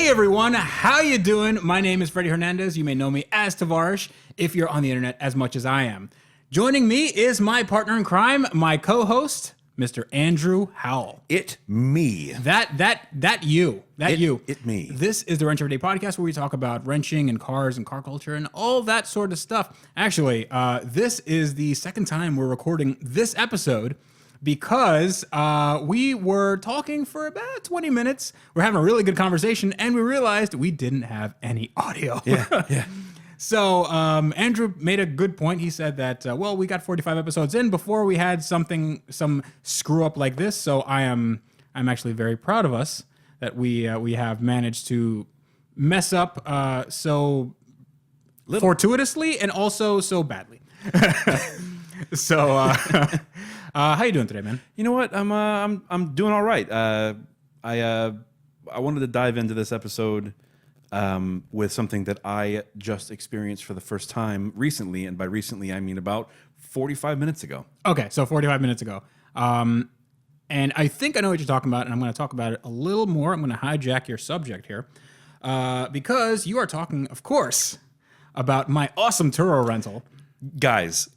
Hey everyone, how you doing? My name is Freddie Hernandez. You may know me as Tavarish if you're on the internet as much as I am. Joining me is my partner in crime, my co-host, Mr. Andrew Howell. It me. You. It me. This is the Wrench Everyday podcast where we talk about wrenching and cars and car culture and all that sort of stuff. Actually, this is the second time we're recording this episode because we were talking for about 20 minutes. We're having a really good conversation, and we realized we didn't have any audio. Yeah. So Andrew made a good point. He said that, we got 45 episodes in before we had some screw up like this. So I'm actually very proud of us that we have managed to mess up so fortuitously and also so badly. So how you doing today, man? You know what? I'm doing all right. I wanted to dive into this episode with something that I just experienced for the first time recently, and by recently I mean about 45 minutes ago. Okay, so 45 minutes ago. And I think I know what you're talking about, and I'm going to talk about it a little more. I'm going to hijack your subject here because you are talking, of course, about my awesome Turo rental. Guys,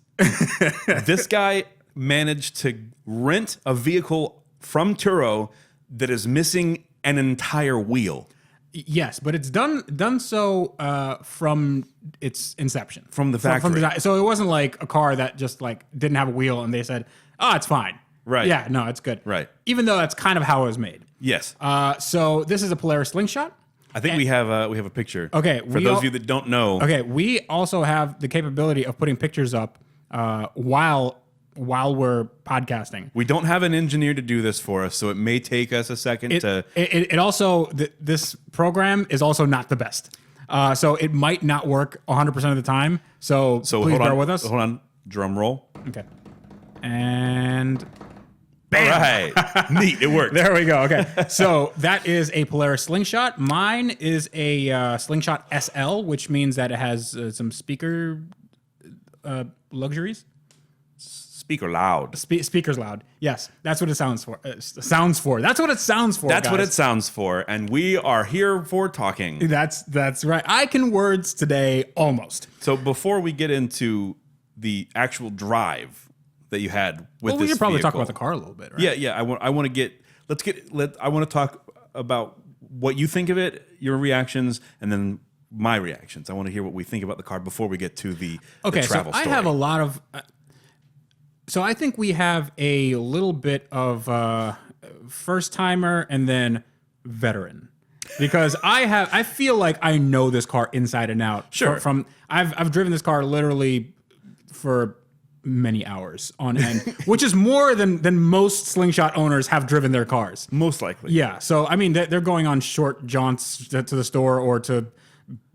this guy managed to rent a vehicle from Turo that is missing an entire wheel. Yes, but it's done so from its inception, from the factory. So it wasn't like a car that just like didn't have a wheel and they said, "Oh, it's fine." Right. Yeah. No, it's good. Right. Even though that's kind of how it was made. Yes. So this is a Polaris Slingshot. I think we have a picture. Okay. For those of you that don't know. Okay. We also have the capability of putting pictures up while we're podcasting. We don't have an engineer to do this for us, so it may take us a second to... It also, this program is also not the best. So it might not work 100% of the time. So please bear with us. Hold on. Drum roll. Okay. And... bam! All right. Neat. It worked. There we go. Okay. So that is a Polaris Slingshot. Mine is a Slingshot SL, which means that it has some speaker luxuries. Speaker loud. Speakers loud. Yes, that's what it sounds for. That's what it sounds for. That's guys. what it sounds for, and we are here for talking. That's right. I can words today almost. So before we get into the actual drive that you had with this we should probably vehicle, talk about the car a little bit, right? Yeah. I want to talk about what you think of it, your reactions, and then my reactions. I want to hear what we think about the car before we get to the travel story. I have a lot of. So I think we have a little bit of first timer and then veteran, because I feel like I know this car inside and out. Sure. I've driven this car literally for many hours on end, which is more than most Slingshot owners have driven their cars. Most likely. Yeah. So I mean, they're going on short jaunts to the store or to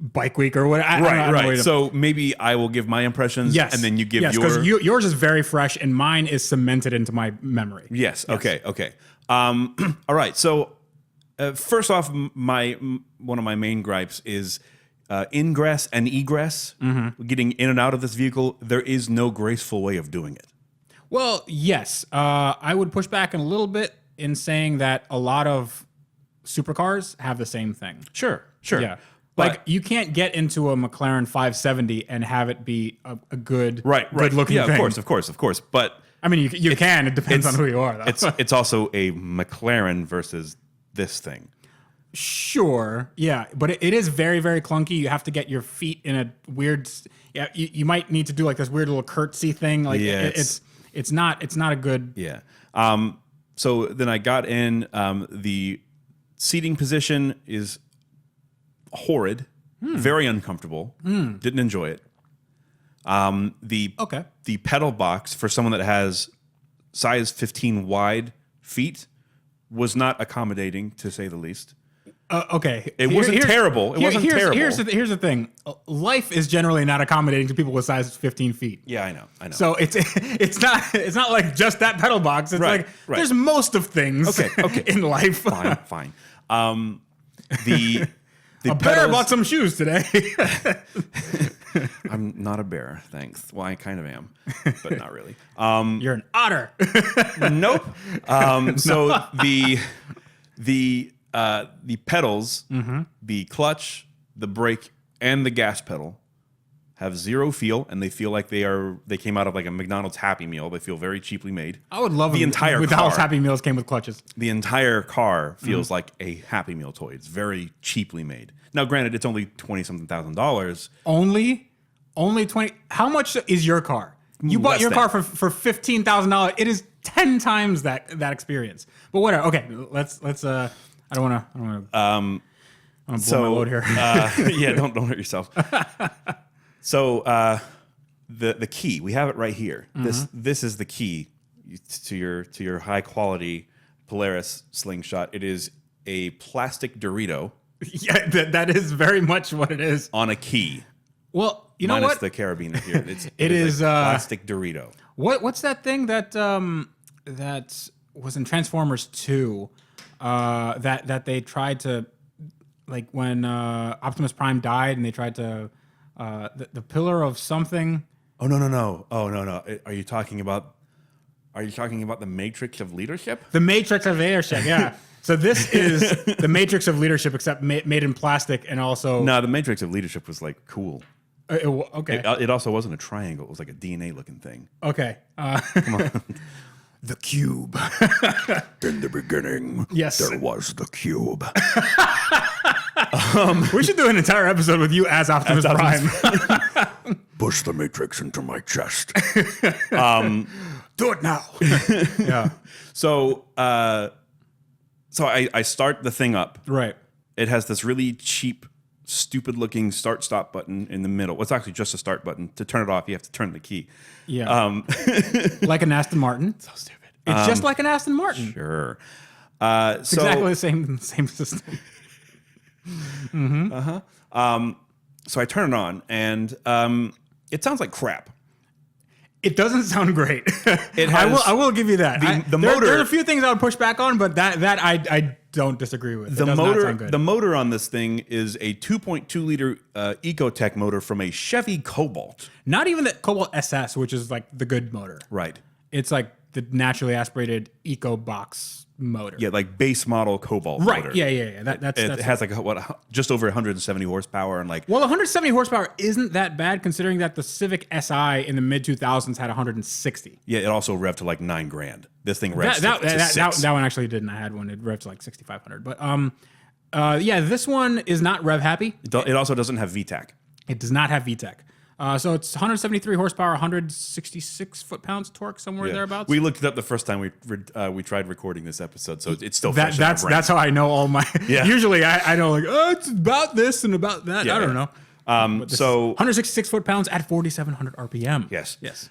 Bike Week or whatever. Right. So maybe I will give my impressions, and then you give yours. Because yours is very fresh and mine is cemented into my memory. Yes. Okay. All right. So first off, one of my main gripes is ingress and egress. Mm-hmm. Getting in and out of this vehicle, there is no graceful way of doing it. Well, yes. I would push back a little bit in saying that a lot of supercars have the same thing. Sure. Yeah. Like, you can't get into a McLaren 570 and have it be a good, good looking thing. Yeah, of course. But I mean, you can. It depends on who you are, though. It's also a McLaren versus this thing. Sure, yeah, but it is very, very clunky. You have to get your feet in a weird. Yeah, you might need to do like this weird little curtsy thing. Like, it's not a good. Yeah. So then I got in. The seating position is horrid, very uncomfortable. Didn't enjoy it. The pedal box for someone that has size 15 wide feet was not accommodating, to say the least. Okay, it wasn't terrible. Here's the thing. Life is generally not accommodating to people with size 15 feet. Yeah, I know. So it's not like just that pedal box. It's like there's most of things. Okay. In life. Fine. The a bear bought some shoes today. I'm not a bear, thanks. Well, I kind of am, but not really. You're an otter. Nope. So the the pedals, the clutch, the brake, and the gas pedal have zero feel, and they feel like they came out of like a McDonald's Happy Meal. They feel very cheaply made. I would love the entire McDonald's car. Happy Meals came with clutches. The entire car feels like a Happy Meal toy. It's very cheaply made. Now, granted, it's only $20-something thousand. Only 20. How much is your car? You bought your car for $15,000. It is 10 times that experience. But whatever. Okay, let's. I don't want to. I'm gonna blow my load here. Yeah, don't hurt yourself. So the key, we have it right here. This is the key to your high quality Polaris Slingshot. It is a plastic Dorito. Yeah, that is very much what it is. On a key. Well, you know minus what? the carabiner here. It is a plastic Dorito. What's that thing that that was in Transformers 2? That they tried to, like, when Optimus Prime died and they tried to the pillar of something. Oh no! Oh no! Are you talking about the Matrix of Leadership? The Matrix of Leadership, yeah. So this is the Matrix of Leadership, except made in plastic, and also No, the Matrix of Leadership was like cool. Okay. It also wasn't a triangle. It was like a DNA looking thing. Okay. Come on. The cube. In the beginning, yes, there was the cube. We should do an entire episode with you as Optimus Prime. Push the Matrix into my chest. Do it now. Yeah. So I start the thing up. Right. It has this really cheap, stupid-looking start-stop button in the middle. Well, it's actually just a start button. To turn it off, you have to turn the key. Yeah. Like an Aston Martin. So stupid. It's just like an Aston Martin. Sure. It's exactly the same system. So I turn it on, and it sounds like crap. It doesn't sound great. It has, I will give you that. The motor. There are a few things I would push back on, but that I don't disagree with. The motor on this thing is a 2.2 liter Ecotech motor from a Chevy Cobalt. Not even the Cobalt SS, which is like the good motor. Right. It's like the naturally aspirated EcoBox motor. Yeah, like base model Cobalt right. motor. Yeah. That's it has like just over 170 horsepower and like. Well, 170 horsepower isn't that bad considering that the Civic Si in the mid 2000s had 160. Yeah, it also revved to like $9,000. This thing revs that one actually didn't. I had one. It revved to like 6,500. But yeah, this one is not rev happy. It also doesn't have VTEC. It does not have VTEC. So it's 173 horsepower, 166 foot-pounds torque, somewhere thereabouts. We looked it up the first time we tried recording this episode, so it's still fresh. That's how I know all my. Yeah. Usually I know like it's about this and about that. I don't know. So 166 foot-pounds at 4,700 RPM. Yes. Yes.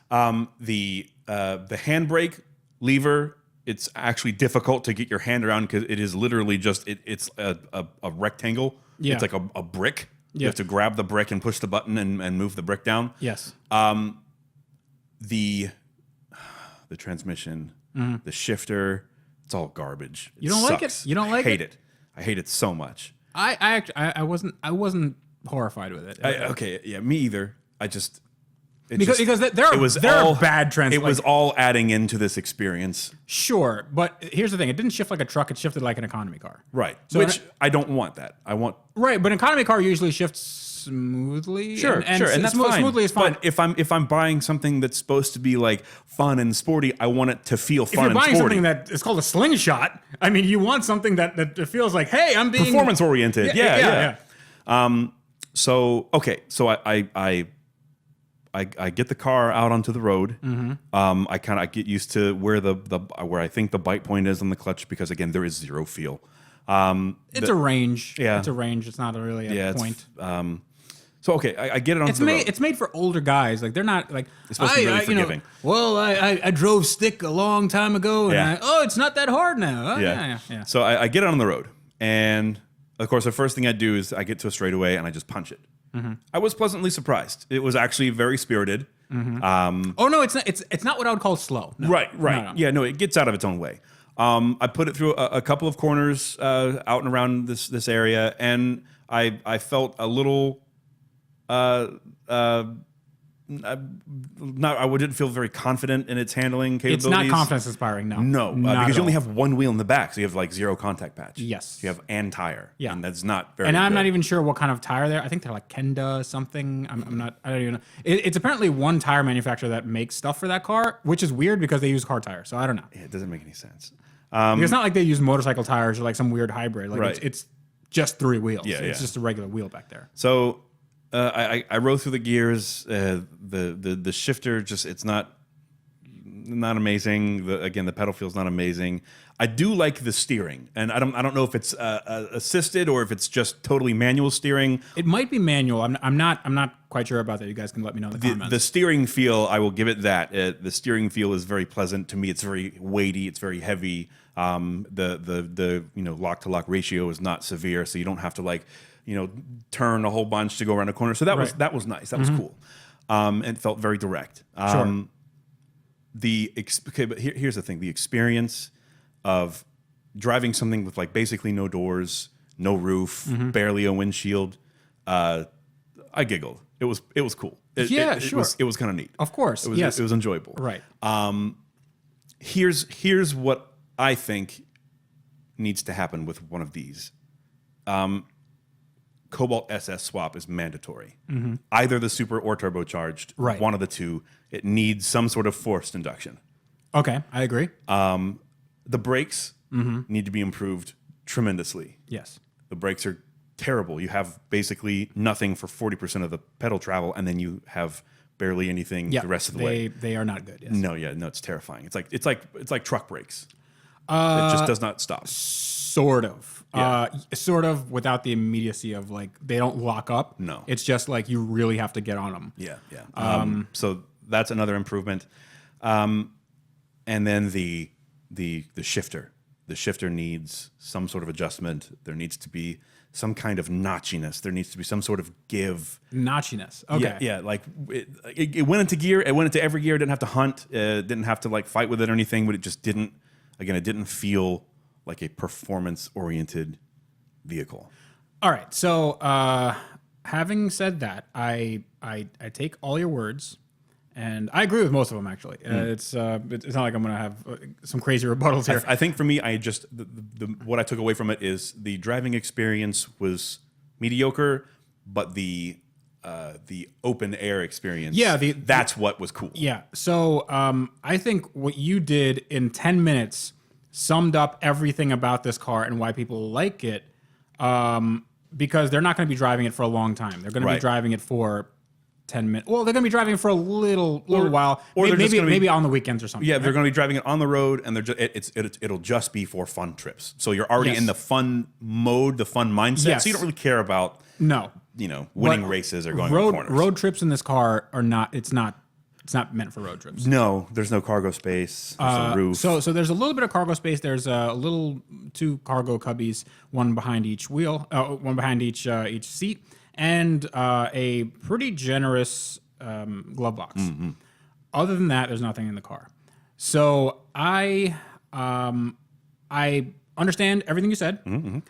The handbrake lever. It's actually difficult to get your hand around because it is literally just it's a rectangle. Yeah. It's like a brick. Yeah. You have to grab the brick and push the button and move the brick down. Yes. The transmission, the shifter, it's all garbage. You don't like it? You don't like it? I hate it. I hate it so much. I wasn't horrified with it. Okay, yeah, me either. Because there are bad trends. It was all adding into this experience. Sure, but here's the thing: it didn't shift like a truck; it shifted like an economy car. Right. So I don't want that. I want right, but an economy car usually shifts smoothly. Sure, and that's fine. Smoothly is fine. But if I'm buying something that's supposed to be like fun and sporty, I want it to feel fun and sporty. If you're buying something that is called a Slingshot, I mean, you want something that feels like, hey, I'm being performance oriented. Yeah. So I get the car out onto the road. I get used to where I think the bite point is on the clutch because again there is zero feel. It's a range. Yeah, it's a range. It's not really a point. So I get it onto the road. It's made for older guys. Like they're not like it's supposed to be really forgiving. I drove stick a long time ago, and it's not that hard now. Yeah. So I get it on the road, and of course the first thing I do is I get to a straightaway and I just punch it. I was pleasantly surprised. It was actually very spirited. Oh no, it's not. It's not what I would call slow. No. Right. No. Yeah, no, it gets out of its own way. I put it through a couple of corners out and around this area, and I felt a little I wouldn't feel very confident in its handling capabilities. It's not confidence inspiring, no. No, Not because at you only all. have one wheel in the back, so you have like 0 contact patch. Yes. You have and tire. Yeah. And that's not very And I'm good. not even sure what kind of tire they're. I think they're like Kenda something. I'm not. I don't even know. It's apparently one tire manufacturer that makes stuff for that car, which is weird because they use car tires. So I don't know. Yeah, it doesn't make any sense. Because it's not like they use motorcycle tires or like some weird hybrid. Like Right. it's just 3 wheels. Yeah, It's yeah. just a regular wheel back there. So I rode through the gears. The shifter just it's not amazing. The pedal feel's not amazing. I do like the steering, and I don't know if it's assisted or if it's just totally manual steering. It might be manual. I'm not quite sure about that. You guys can let me know in the comments. The steering feel, I will give it that. The steering feel is very pleasant to me. It's very weighty. It's very heavy. The lock to lock ratio is not severe, so you don't have to turn a whole bunch to go around a corner. So that was nice. That was cool. And it felt very direct. Sure. But here's the thing: the experience of driving something with like basically no doors, no roof, barely a windshield. I giggled. It was cool. Sure. It was kind of neat. Of course. It was enjoyable. Right. Here's what I think needs to happen with one of these. Cobalt SS swap is mandatory. Either the super or turbocharged. Right. One of the two. It needs some sort of forced induction. Okay, I agree. The brakes need to be improved tremendously. Yes. The brakes are terrible. You have basically nothing for 40% of the pedal travel, and then you have barely anything the rest of the way. They are not good. Yes. No, it's terrifying. It's like truck brakes. It just does not stop. Sort of. Yeah. Sort of without the immediacy of like they don't lock up. No. It's just like you really have to get on them. Yeah. So that's another improvement. And then the shifter. The shifter needs some sort of adjustment. There needs to be some kind of notchiness. There needs to be some sort of give. Notchiness. Okay. Yeah. Like it went into gear. It went into every gear. It didn't have to hunt. Didn't have to like fight with it or anything. But it just didn't. Again, it didn't feel like a performance-oriented vehicle. All right. So having said that, I take all your words. And I agree with most of them, actually. It's not like I'm going to have some crazy rebuttals here. I think for me, what I took away from it is the driving experience was mediocre, but the open air experience, that's what was cool. Yeah. So I think what you did in 10 minutes summed up everything about this car and why people like it, because they're not going to be driving it for a long time. They're going to be driving it for 10 minutes. Well, they're going to be driving for a little while, or maybe on the weekends or something. Yeah, they're going to be driving it on the road, and it'll just be for fun trips. So you're already in the fun mode, the fun mindset. Yes. So you don't really care about winning races or going to corners. Road trips in this car are not. It's not meant for road trips. No, there's no cargo space. There's no roof. So there's a little bit of cargo space. There's a little 2 cargo cubbies, one behind each wheel, one behind each seat. And a pretty generous glove box. Other than that, there's nothing in the car. So I understand everything you said,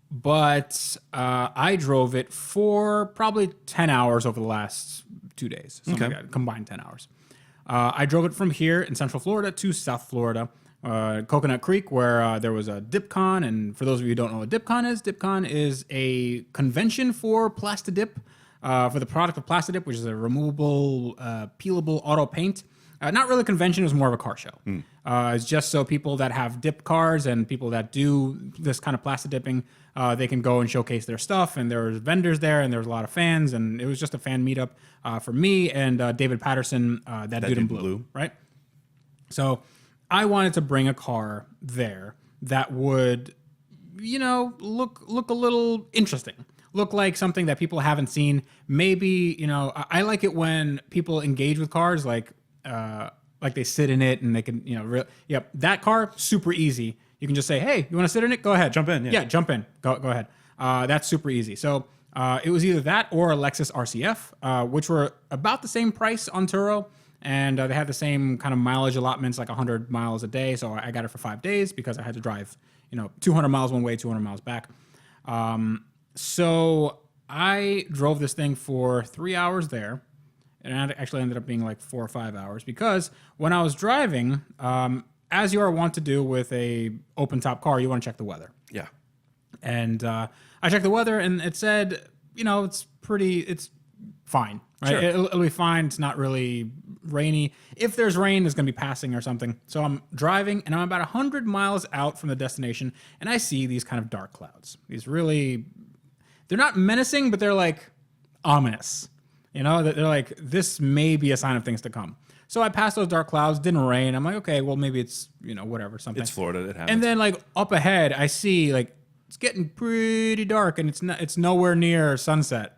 but I drove it for probably 10 hours over the last 2 days, something like that, combined 10 hours. I drove it from here in Central Florida to South Florida, Coconut Creek, where there was a DipCon. And for those of you who don't know what DipCon is a convention for Plastidip, for the product of Plastidip, which is a removable, peelable auto paint. Not really a convention, it was more of a car show. It's just so people that have dip cars and people that do this kind of plastic dipping, they can go and showcase their stuff. And there was vendors there, and there was a lot of fans, and it was just a fan meetup for me and David Patterson, that dude in blue, right? So I wanted to bring a car there that would, look a little interesting. Look like something that people haven't seen. Maybe, I like it when people engage with cars, like they sit in it and they can, that car, super easy. You can just say, hey, you want to sit in it? Go ahead. Jump in. Yeah, jump in. Go ahead. That's super easy. So it was either that or a Lexus RCF, which were about the same price on Turo. And they had the same kind of mileage allotments, like 100 miles a day. So I got it for 5 days because I had to drive, 200 miles one way, 200 miles back. So I drove this thing for 3 hours there. and it actually ended up being like 4 or 5 hours because when I was driving, as you are wont to do with a open top car, you want to check the weather. Yeah. And I checked the weather, and it said, it's fine. Right? Sure. It'll be fine. It's not really rainy. If there's rain, it's going to be passing or something. So I'm driving, and I'm about 100 miles out from the destination, and I see these kind of dark clouds. They're not menacing, but they're like ominous. They're like, this may be a sign of things to come. So I passed those dark clouds, didn't rain. I'm like, okay, well, maybe it's, whatever, something. It's Florida. It happens. And then like up ahead, I see like it's getting pretty dark, and it's nowhere near sunset.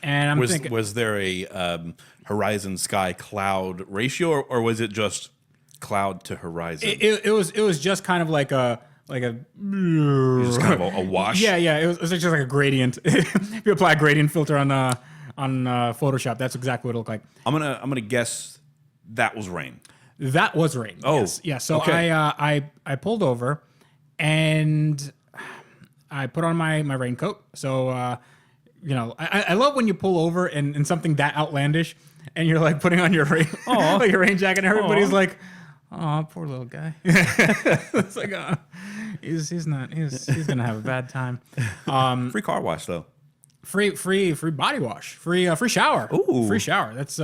And I'm thinking, was there a horizon sky cloud ratio, or was it just cloud to horizon? it was just kind of like a Just kind of a wash. Yeah. It was just like a gradient. If you apply a gradient filter on Photoshop, that's exactly what it looked like. I'm gonna guess that was rain. That was rain. Oh, yes. Yeah. So okay. I pulled over, and I put on my raincoat. So I love when you pull over in something that outlandish, and you're like putting on your rain your rain jacket, and everybody's like, "Oh, poor little guy." It's like, he's gonna have a bad time. Free car wash though. Free body wash, free shower. Ooh. Free shower. That's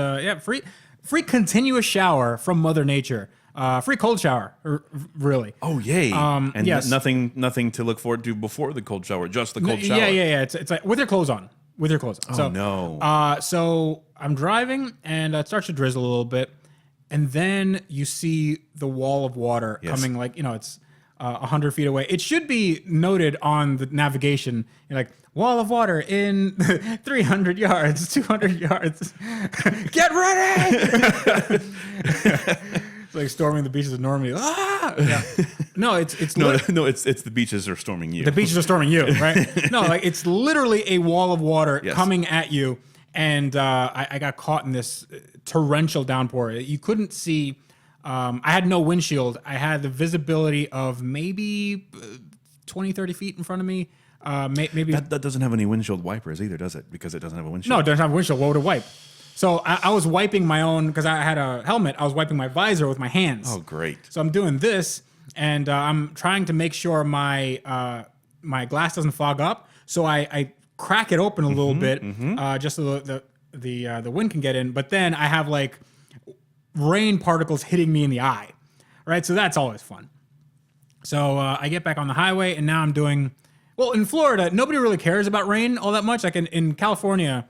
free continuous shower from Mother Nature. Free cold shower, really. Oh yay! And yes. nothing to look forward to before the cold shower. Just the cold shower. Yeah. It's like with your clothes on. Oh no. So I'm driving, and it starts to drizzle a little bit, and then you see the wall of water coming. Like it's 100 feet away. It should be noted on the navigation. You're like, wall of water in 300 yards, 200 yards. Get ready! It's like storming the beaches of Normandy. Ah! Yeah. No, it's it's the beaches are storming you. The beaches are storming you, right? No, like it's literally a wall of water coming at you, and I got caught in this torrential downpour. You couldn't see. I had no windshield. I had the visibility of maybe 20, 30 feet in front of me. Maybe that doesn't have any windshield wipers either, does it? Because it doesn't have a windshield. No, it doesn't have a windshield. What would it wipe? So I was wiping my own, because I had a helmet. I was wiping my visor with my hands. Oh, great. So I'm doing this, and I'm trying to make sure my glass doesn't fog up. So I crack it open a little bit, just so the wind can get in. But then I have like rain particles hitting me in the eye, right? So that's always fun. So I get back on the highway, and now I'm doing... Well, in Florida, nobody really cares about rain all that much. Like in California,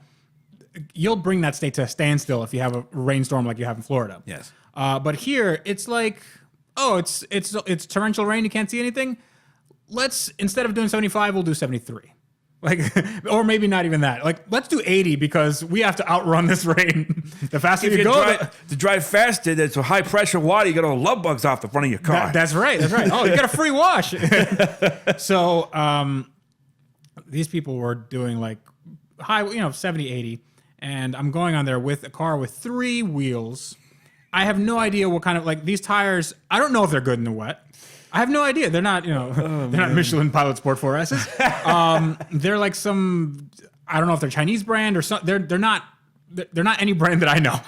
you'll bring that state to a standstill if you have a rainstorm like you have in Florida. Yes. But here, it's like, it's torrential rain. You can't see anything. Instead of doing 75, we'll do 73. Like, or maybe not even that. Like, let's do 80 because we have to outrun this rain. The faster you go, to drive faster, there's a high pressure water. You get all love bugs off the front of your car. That's right. Oh, you got a free wash. So, these people were doing like high, 70, 80. And I'm going on there with a car with 3 wheels. I have no idea what kind of, like, these tires, I don't know if they're good in the wet. I have no idea. They're not, they're not Michelin Pilot Sport 4S's. They're like some, I don't know if they're Chinese brand or something. They're not any brand that I know.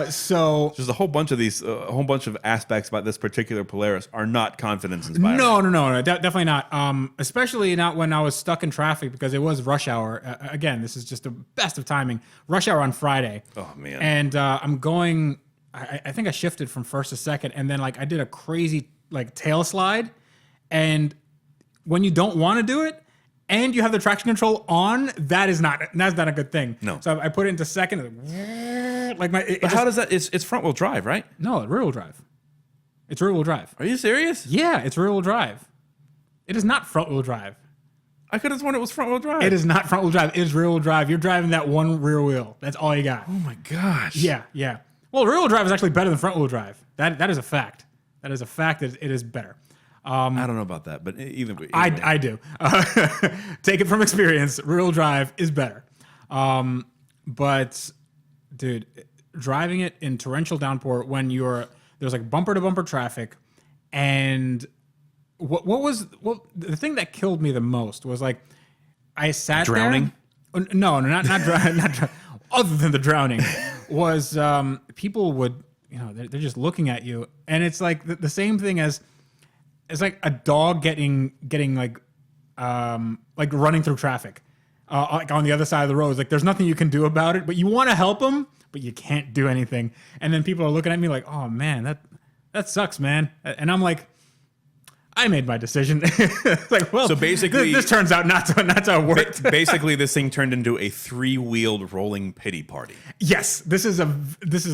So there's a whole bunch of aspects about this particular Polaris are not confidence inspiring. No, definitely not. Especially not when I was stuck in traffic because it was rush hour. Again, this is just the best of timing. Rush hour on Friday. Oh man. And I'm going. I think I shifted from first to second, and then like I did a crazy like tail slide, and when you don't want to do it and you have the traction control on, that's not a good thing. No. So I put it into second, like how does that? It's front wheel drive, right? No, rear wheel drive. It's rear wheel drive. Are you serious? Yeah, it's rear wheel drive. It is not front wheel drive. I could have sworn it was front wheel drive. It is not front wheel drive. It is rear wheel drive. You're driving that one rear wheel. That's all you got. Oh my gosh. Yeah. Well, rear wheel drive is actually better than front wheel drive. That is a fact. That is a fact that it is better. I don't know about that, but either way. I do. Take it from experience. Rear wheel drive is better. But, dude, driving it in torrential downpour when there's like bumper to bumper traffic, and the thing that killed me the most was like I sat drowning. there. No, not drowning. other than the drowning, was people would, they're just looking at you, and it's like the same thing as it's like a dog getting like running through traffic, like on the other side of the road. It's like there's nothing you can do about it, but you want to help them, but you can't do anything. And then people are looking at me like, oh man, that sucks, man. And I'm like, I made my decision. It's like, well, so basically, this turns out not to work. Basically, this thing turned into a 3-wheeled rolling pity party. Yes, this is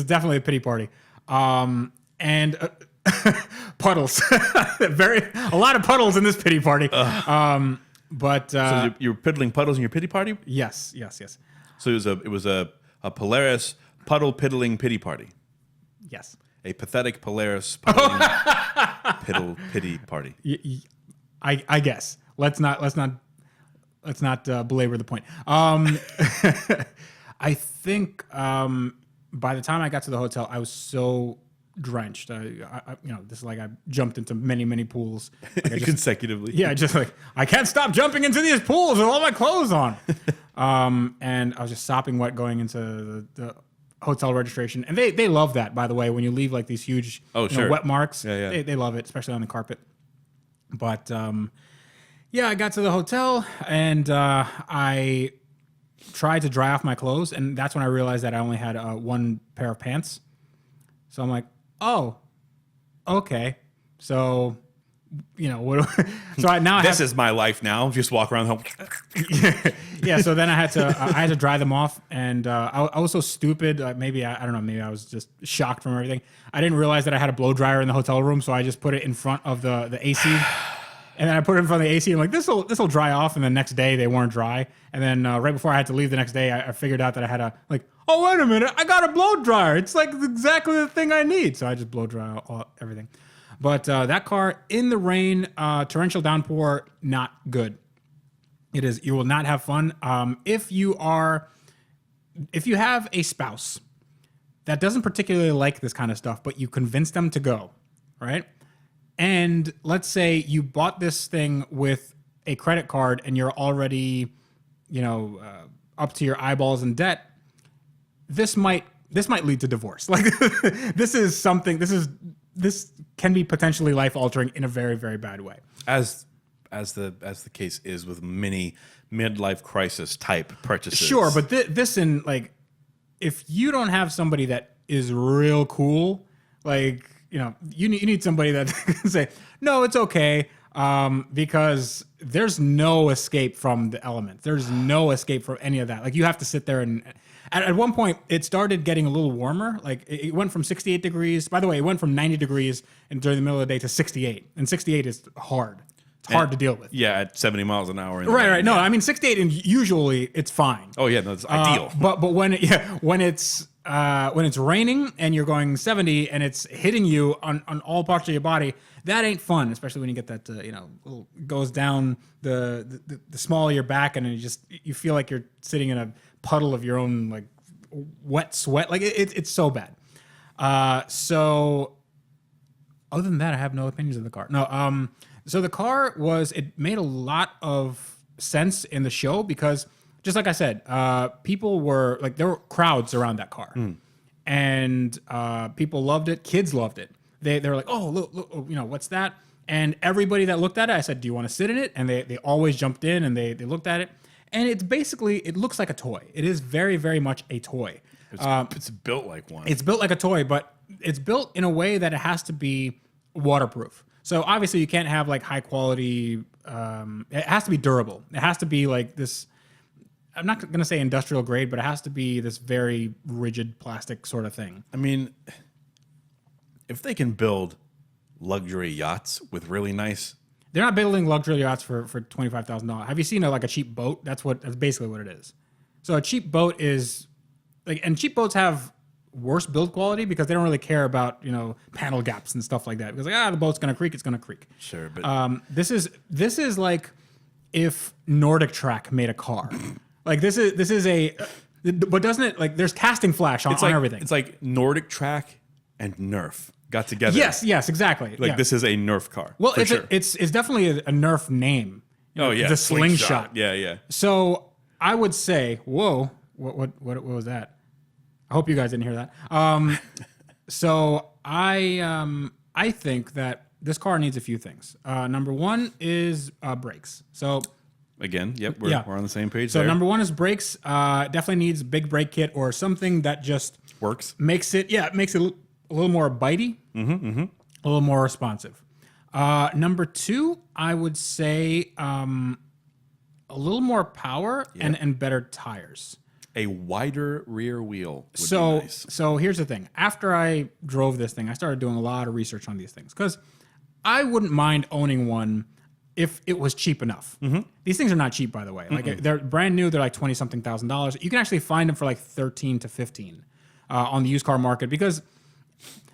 definitely a pity party, and puddles. A lot of puddles in this pity party. But so you're piddling puddles in your pity party? Yes. So it was a Polaris puddle piddling pity party. Yes. A pathetic Polaris puddling pity party. I guess. Let's not belabor the point. I think by the time I got to the hotel, I was so drenched. This is like I jumped into many pools like consecutively. Yeah, just like I can't stop jumping into these pools with all my clothes on. And I was just sopping wet going into the hotel registration, and they love that, by the way, when you leave like these huge wet marks. Yeah. They love it, especially on the carpet. But I got to the hotel, and I tried to dry off my clothes, and that's when I realized that I only had one pair of pants. So I'm like, oh, okay. So, so this is my life now. Just walk around home. Yeah. So then I had to dry them off, and I was so stupid. Maybe I don't know. Maybe I was just shocked from everything. I didn't realize that I had a blow dryer in the hotel room, so I just put it in front of the AC, and then I put it in front of the AC. And I'm like, this'll dry off. And the next day they weren't dry. And then right before I had to leave the next day, I figured out that I had oh wait a minute, I got a blow dryer. It's like exactly the thing I need. So I just blow dry everything. But that car in the rain, torrential downpour, not good. It is. You will not have fun. If you have a spouse that doesn't particularly like this kind of stuff, but you convince them to go, right? And let's say you bought this thing with a credit card and you're already, up to your eyeballs in debt. This might lead to divorce. Like this can be potentially life altering in a very, very bad way. As the case is with many midlife crisis type purchases. Sure, but this in like, if you don't have somebody that is real cool, like you need somebody that can say no, it's okay, because there's no escape from the elements. There's no escape from any of that. Like you have to sit there and. At one point, it started getting a little warmer. Like it went from 68 degrees. By the way, it went from 90 degrees and during the middle of the day to 68. And 68 is hard. It's hard to deal with. Yeah, at 70 miles an hour. Right. No, I mean 68, and usually it's fine. Oh yeah, that's ideal. But when it's raining and you're going 70 and it's hitting you on all parts of your body, that ain't fun. Especially when you get that little goes down the small of your back, and you feel like you're sitting in a puddle of your own like wet sweat. Like it's so bad. So other than that, I have no opinions of the car. No. So the car it made a lot of sense in the show because just like I said, people were like, there were crowds around that car and people loved it. Kids loved it. They were like, oh, look, what's that? And everybody that looked at it, I said, do you want to sit in it? And they always jumped in and they looked at it. And it's basically, it looks like a toy. It is very, very much a toy. It's built like one. It's built like a toy, but it's built in a way that it has to be waterproof. So obviously you can't have like high quality, it has to be durable. It has to be like this, I'm not going to say industrial grade, but it has to be this very rigid plastic sort of thing. I mean, if they can build luxury yachts with really nice... They're not building luxury yachts for $25,000. Have you seen a cheap boat? That's basically what it is. So a cheap boat is like, and cheap boats have worse build quality because they don't really care about panel gaps and stuff like that. Because the boat's gonna creak, it's gonna creak. Sure, but this is like if Nordic Track made a car. Like this is a, but doesn't it like there's casting flash on everything? It's like Nordic Track and Nerf got together. Yes, exactly. Like this is a Nerf car. Well, it's definitely a Nerf name. Oh yeah, the Slingshot. Yeah. So I would say, whoa, What was that? I hope you guys didn't hear that. So I think that this car needs a few things. Number one is brakes. So Again, yep, we're on the same page. so there. number one is brakes. Definitely needs a big brake kit or something that just Works. makes it a little more bitey, a little more responsive. Number two, I would say a little more power and better tires. A wider rear wheel would be nice. So here's the thing. After I drove this thing, I started doing a lot of research on these things because I wouldn't mind owning one if it was cheap enough. These things are not cheap, by the way. Like they're brand new. They're like $20-something thousand. You can actually find them for like 13 to 15 on the used car market, because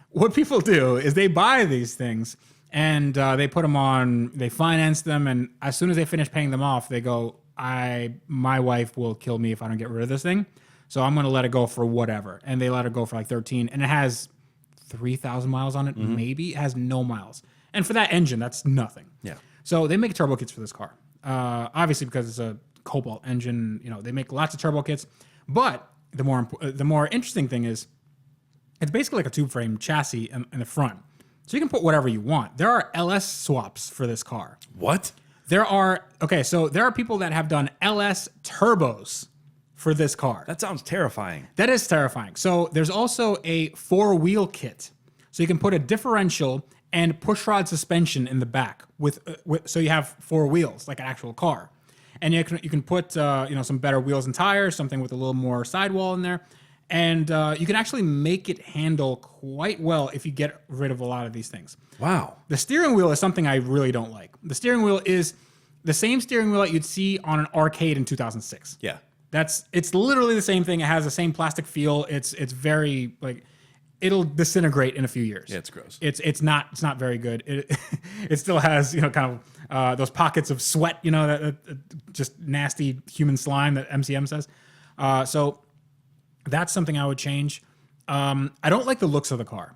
what people do is they buy these things and they put them on, they finance them, and as soon as they finish paying them off, they go, my wife will kill me if I don't get rid of this thing, so I'm going to let it go for whatever. And they let it go for like 13, and it has 3,000 miles on it, maybe. It has no miles. And for that engine, that's nothing. Yeah. So they make turbo kits for this car. Obviously, because it's a Cobalt engine, they make lots of turbo kits. But the more interesting thing is, it's basically like a tube frame chassis in the front. So you can put whatever you want. There are LS swaps for this car. What? There are people that have done LS turbos for this car. That sounds terrifying. That is terrifying. So there's also a 4-wheel kit. So you can put a differential and pushrod suspension in the back so you have 4 wheels like an actual car. And you can put some better wheels and tires, something with a little more sidewall in there. And you can actually make it handle quite well if you get rid of a lot of these things. Wow. The steering wheel is something I really don't like. The steering wheel is the same steering wheel that you'd see on an arcade in 2006. Yeah. It's literally the same thing. It has the same plastic feel. It's very like, it'll disintegrate in a few years. Yeah, it's gross. It's not very good. It still has kind of those pockets of sweat, that just nasty human slime that MCM says. So that's something I would change. I don't like the looks of the car.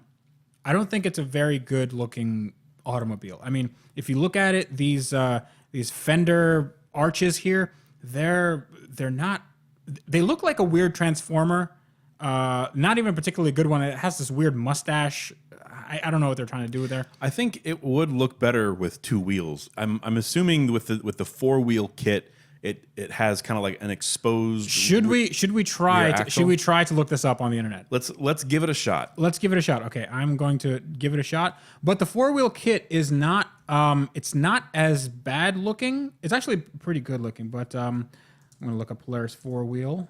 I don't think it's a very good looking automobile. I mean, if you look at it, these fender arches here, they're not. They look like a weird transformer. Not even a particularly good one. It has this weird mustache. I don't know what they're trying to do there. I think it would look better with 2 wheels. I'm assuming with the 4-wheel kit, it has kind of like an exposed. Should we try to look this up on the internet? Let's give it a shot. Let's give it a shot. Okay, I'm going to give it a shot. But the 4-wheel kit is not. It's not as bad looking. It's actually pretty good looking. But I'm going to look up Polaris 4-wheel.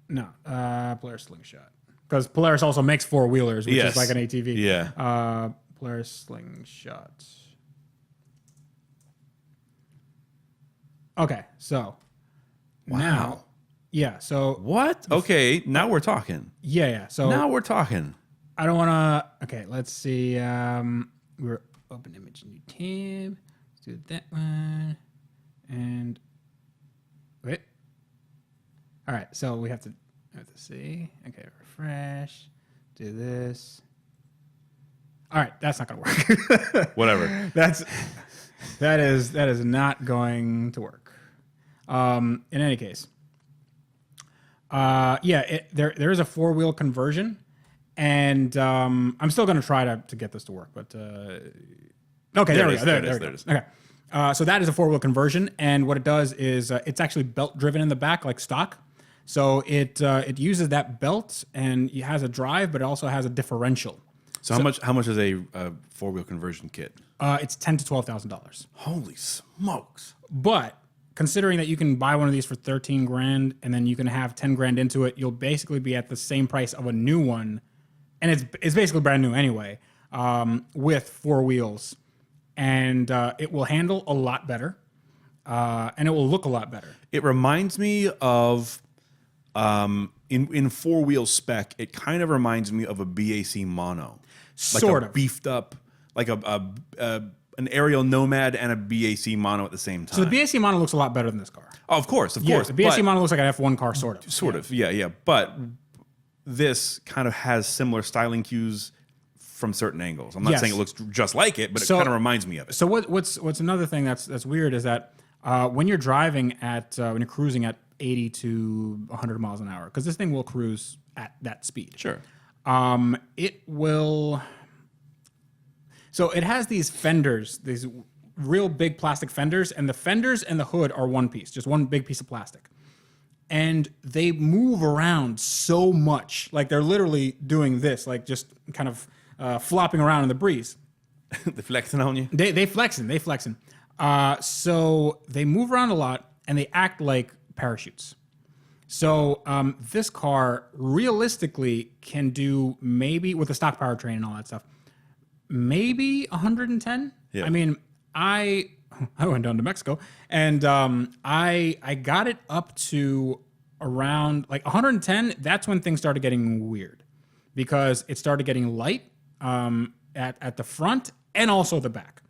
No, Polaris Slingshot. Because Polaris also makes 4-wheelers, which is like an ATV. Yeah. Polaris Slingshot. Okay, so now, so What? Okay, now we're talking. yeah. So Now we're talking. I don't want to. Okay, let's see. We're open image new tab. Let's do that one. And wait. All right, so we have to see. Okay, refresh. Do this. All right, that's not gonna work. Whatever. That is not going to work. In any case, there is a 4-wheel conversion, and I'm still going to try to get this to work. But okay, there we go. There it is. Okay, so that is a 4-wheel conversion, and what it does is it's actually belt driven in the back like stock. So it uses that belt and it has a drive, but it also has a differential. So how much is a 4-wheel conversion kit? It's $10,000 to $12,000. Holy smokes! But considering that you can buy one of these for $13,000 and then you can have $10,000 into it, you'll basically be at the same price of a new one, and it's basically brand new anyway, with 4 wheels, and it will handle a lot better, and it will look a lot better. It reminds me of in 4-wheel spec. It kind of reminds me of a BAC mono, like Sort of beefed up, like an aerial Nomad and a BAC mono at the same time. So the BAC Mono looks a lot better than this car. Oh, of course. The BAC Mono looks like an F1 car, sort of. Sort of, yeah. But this kind of has similar styling cues from certain angles. I'm not saying it looks just like it, but it kind of reminds me of it. So what's another thing that's weird is that when you're driving when you're cruising at 80 to 100 miles an hour because this thing will cruise at that speed. Sure. It will. So it has these fenders, these real big plastic fenders, and the fenders and the hood are one piece, just one big piece of plastic. And they move around so much, like they're literally doing this, like just kind of flopping around in the breeze. They flexing on you? They flexing. So they move around a lot, and they act like parachutes. So this car realistically can do maybe, with the stock powertrain and all that stuff, maybe 110. Yeah. I mean, I went down to Mexico, and I got it up to around like 110. That's when things started getting weird because it started getting light at the front and also the back.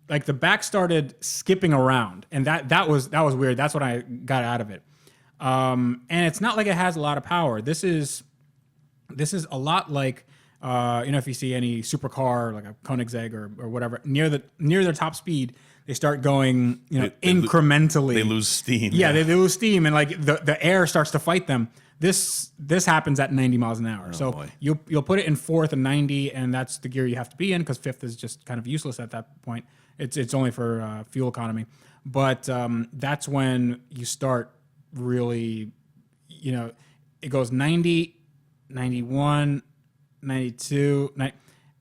Like the back started skipping around, and that was weird. That's what I got out of it. And it's not like it has a lot of power. This is a lot like if you see any supercar like a Koenigsegg or whatever near their top speed, they start going incrementally. They lose steam. Yeah, they lose steam, and like the air starts to fight them. This happens at 90 miles an hour. Boy. You'll put it in fourth and 90, and that's the gear you have to be in because fifth is just kind of useless at that point. It's only for fuel economy, but that's when you start really, it goes 90, 91, 92,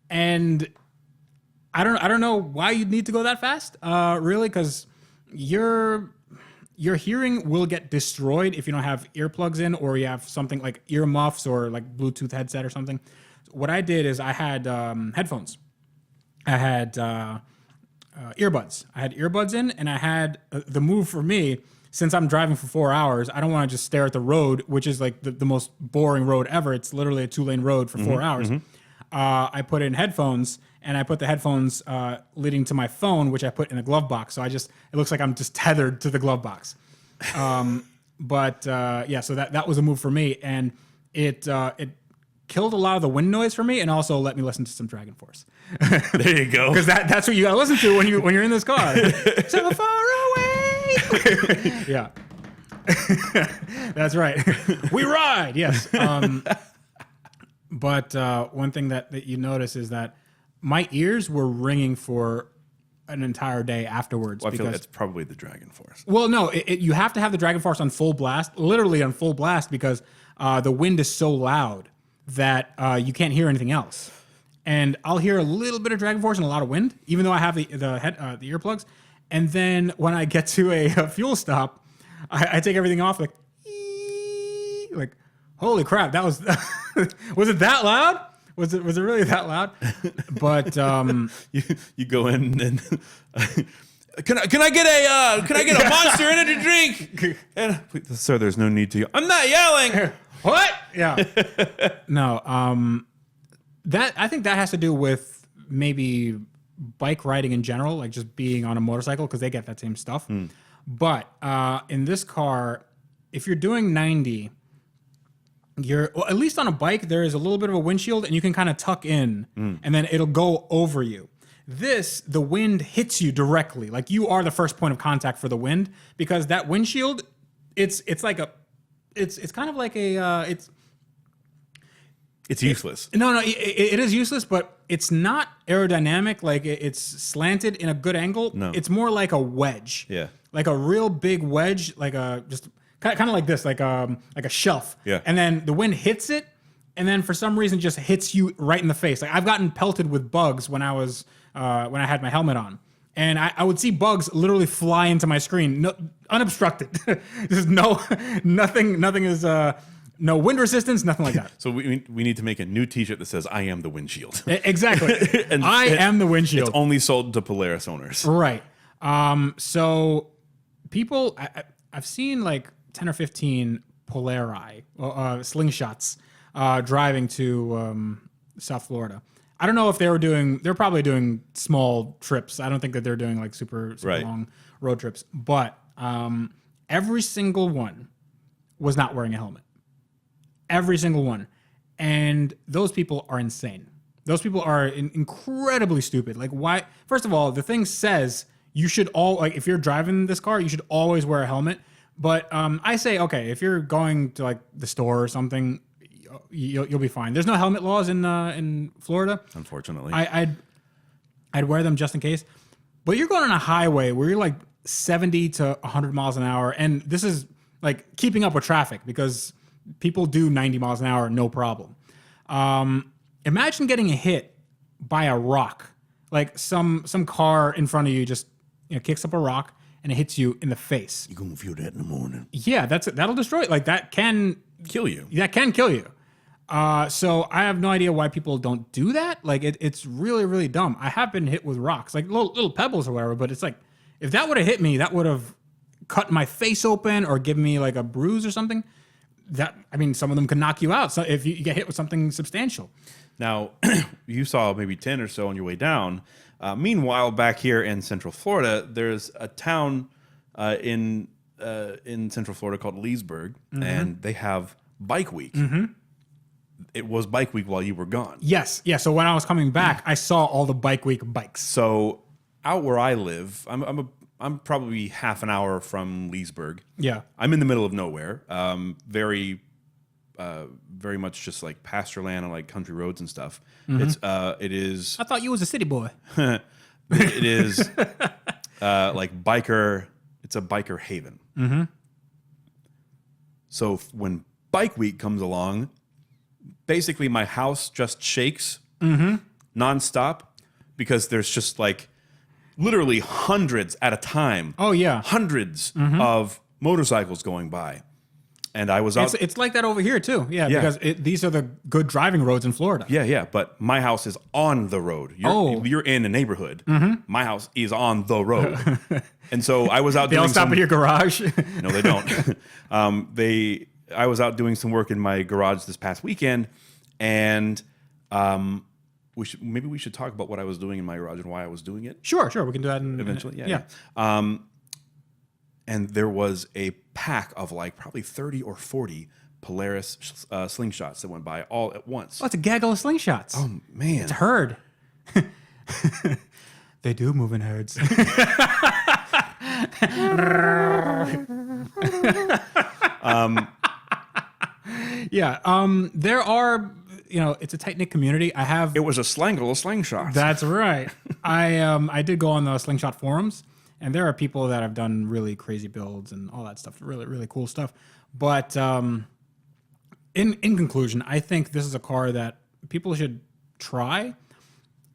and I don't know why you'd need to go that fast, really, because your hearing will get destroyed if you don't have earplugs in or you have something like earmuffs or like Bluetooth headset or something. What I did is I had headphones. I had earbuds. I had earbuds in, and I had the move for me. Since I'm driving for 4 hours, I don't want to just stare at the road, which is like the most boring road ever. It's literally a 2-lane road for 4 hours. I put in headphones, and I put the headphones leading to my phone, which I put in the glove box. So it looks like I'm just tethered to the glove box. So that was a move for me, and it killed a lot of the wind noise for me, and also let me listen to some Dragon Force. There you go. Because that's what you gotta listen to when you're in this car. So far away. Yeah. That's right. We ride. Yes. But one thing that you notice is that my ears were ringing for an entire day afterwards. Well, I feel that's probably the Dragon Force. Well, no, you have to have the Dragon Force on full blast, literally on full blast, because the wind is so loud that you can't hear anything else. And I'll hear a little bit of Dragon Force and a lot of wind, even though I have the earplugs. And then when I get to a fuel stop, I take everything off, like, holy crap, that was was it that loud? Was it really that loud? But you go in and can I get a Monster Energy drink? And sir, there's no need to. I'm not yelling. What? Yeah. No. I think that has to do with maybe bike riding in general, like just being on a motorcycle, because they get that same stuff. But in this car, if you're doing 90, at least on a bike, there is a little bit of a windshield, and you can kind of tuck in, and then it'll go over you. The wind hits you directly, like you are the first point of contact for the wind, because that windshield, it's kind of like a It's useless. No, it is useless, but it's not aerodynamic. Like it's slanted in a good angle. No. It's more like a wedge. Yeah. Like a real big wedge, like just kind of like this, like a shelf. Yeah. And then the wind hits it, and then for some reason just hits you right in the face. Like I've gotten pelted with bugs when I had my helmet on, and I would see bugs literally fly into my screen, unobstructed. There's nothing is. No wind resistance, nothing like that. So we need to make a new T-shirt that says "I am the windshield." Exactly. I am the windshield. It's only sold to Polaris owners. Right. So people, I've seen like 10 or 15 Polari, slingshots, driving to South Florida. I don't know if they're probably doing small trips. I don't think that they're doing like super long road trips. But every single one was not wearing a helmet. Every single one. And those people are insane. Those people are incredibly stupid. Like, why? First of all, the thing says you should if you're driving this car, you should always wear a helmet. But I say, okay, if you're going to like the store or something, you'll be fine. There's no helmet laws in Florida. Unfortunately. I'd wear them just in case. But you're going on a highway where you're like 70 to 100 miles an hour. And this is like keeping up with traffic because people do 90 miles an hour, no problem. Imagine getting a hit by a rock. Like some car in front of you just kicks up a rock and it hits you in the face. You're going to feel that in the morning. Yeah, that'll destroy it. Like that can Kill you. That can kill you. So I have no idea why people don't do that. Like it's really, really dumb. I have been hit with rocks, like little pebbles or whatever, but it's like, if that would have hit me, that would have cut my face open or given me like a bruise or something. Some of them can knock you out. So if you get hit with something substantial. Now, you saw maybe 10 or so on your way down. Meanwhile, back here in Central Florida, there's a town in Central Florida called Leesburg, and they have Bike Week. It was Bike Week while you were gone. Yes. Yeah. So when I was coming back, I saw all the Bike Week bikes. So out where I live, I'm probably half an hour from Leesburg. Yeah. I'm in the middle of nowhere. Very much just like pasture land and like country roads and stuff. It is. I thought you was a city boy. It is like biker. It's a biker haven. So when Bike Week comes along, basically my house just shakes nonstop because there's just like literally hundreds at a time. Oh yeah, hundreds of motorcycles going by. And I was out. It's like that over here too. Yeah, because these are the good driving roads in Florida. Yeah. But my house is on the road. You're in a neighborhood. My house is on the road. And so I was out. They all stop in your garage. No, they don't. I was out doing some work in my garage this past weekend, and we should talk about what I was doing in my garage and why I was doing it. Sure, we can do that eventually. Yeah. And there was a pack of like probably 30 or 40 Polaris slingshots that went by all at once. Oh, it's a gaggle of slingshots. Oh man, it's a herd. They do move in herds. There are, it's a tight knit community. It was a slangle of slingshots. That's right. I did go on the Slingshot forums, and there are people that have done really crazy builds and all that stuff. Really, really cool stuff. But in conclusion, I think this is a car that people should try.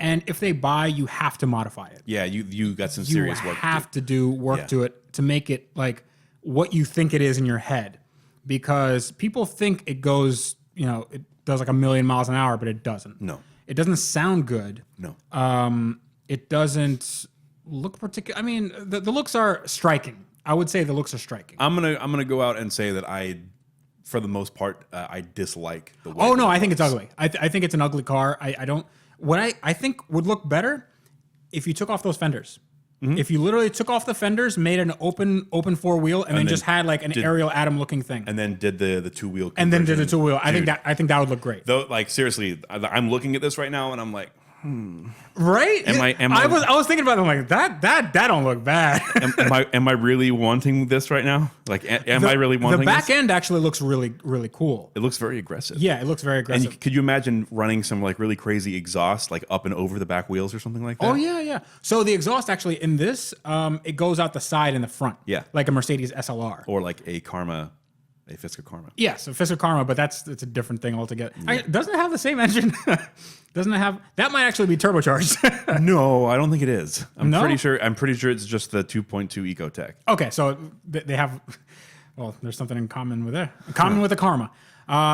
And if they buy, you have to modify it. Yeah, you got some serious work. You have to do work to it to make it like what you think it is in your head. Because people think it goes, it does like 1,000,000 miles an hour, but it doesn't. No. It doesn't sound good. No. It doesn't look particular. I mean, the looks are striking. I would say the looks are striking. I'm gonna go out and say that for the most part, I dislike the way. Oh no, I think it's ugly. I think it's an ugly car. I don't. What I think would look better if you took off those fenders. If you literally took off the fenders, made an open 4-wheel, and then just had like an Ariel Atom looking thing, and then did the 2-wheel, and then did the 2-wheel. I think that would look great. Though, like seriously, I'm looking at this right now, and I'm like, right? I was thinking about it. I'm like that don't look bad. am I really wanting this right now? Like, am I really wanting the back this? end actually looks really, really cool. It looks very aggressive. Yeah, it looks very aggressive. And could you imagine running some like really crazy exhaust like up and over the back wheels or something like that? Oh yeah. So the exhaust actually in this, it goes out the side and the front. Yeah, like a Mercedes SLR or like a Karma. A Fisker Karma. Yes, a Fisker Karma, but it's a different thing altogether. Yeah. Doesn't it have the same engine? Doesn't it have? That might actually be turbocharged. No, I don't think it is. I'm pretty sure it's just the 2.2 Ecotech. Okay, so they have. Well, there's something in common with it. In common with the Karma.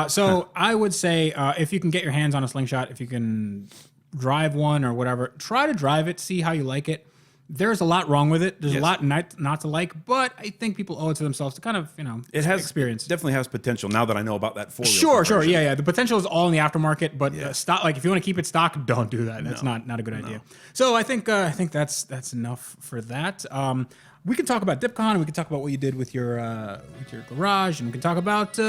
So I would say if you can get your hands on a Slingshot, if you can drive one or whatever, try to drive it, see how you like it. There's a lot wrong with it. There's a lot not to like, but I think people owe it to themselves to kind of, it has experience. It definitely has potential now that I know about that 4-wheel. Sure. Yeah. The potential is all in the aftermarket, but stock, like if you want to keep it stock, don't do that. That's not a good idea. So I think that's enough for that. We can talk about DipCon, and we can talk about what you did with your garage, and we can talk about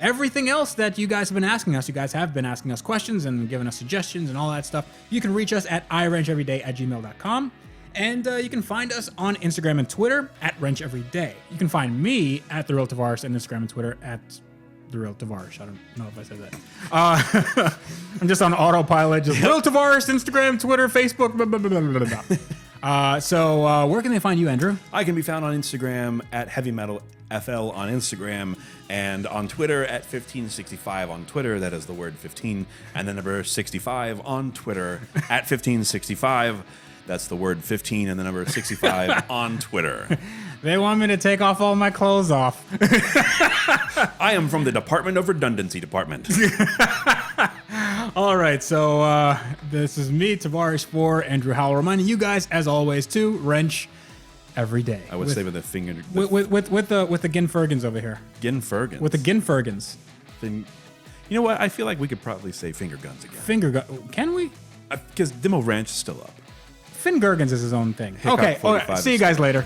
everything else that you guys have been asking us. You guys have been asking us questions and giving us suggestions and all that stuff. You can reach us at iwrencheveryday@gmail.com. And you can find us on Instagram and Twitter at Wrench Every Day. You can find me at The Real Tavarish on Instagram and Twitter at The Real Tavarish. I don't know if I said that. I'm just on autopilot. Just Real Tavarish, Instagram, Twitter, Facebook, blah, blah, blah, blah, blah. So where can they find you, Andrew? I can be found on Instagram at Heavy Metal FL on Instagram, and on Twitter at 1565 on Twitter. That is the word 15 and the number 65 on Twitter at 1565. That's the word 15 and the number 65 on Twitter. They want me to take off all my clothes off. I am from the Department of Redundancy Department. All right, so this is me, Tavarish, for Andrew Howell, reminding you guys, as always, to wrench every day. I would say with the finger. With the Ginfergans over here. Ginfergans. With the Ginfergans. You know what? I feel like we could probably say finger guns again. Finger gun? Can we? Because Demo Ranch is still up. Finn Gergens is his own thing. Hiccup Okay, 45 see you guys later.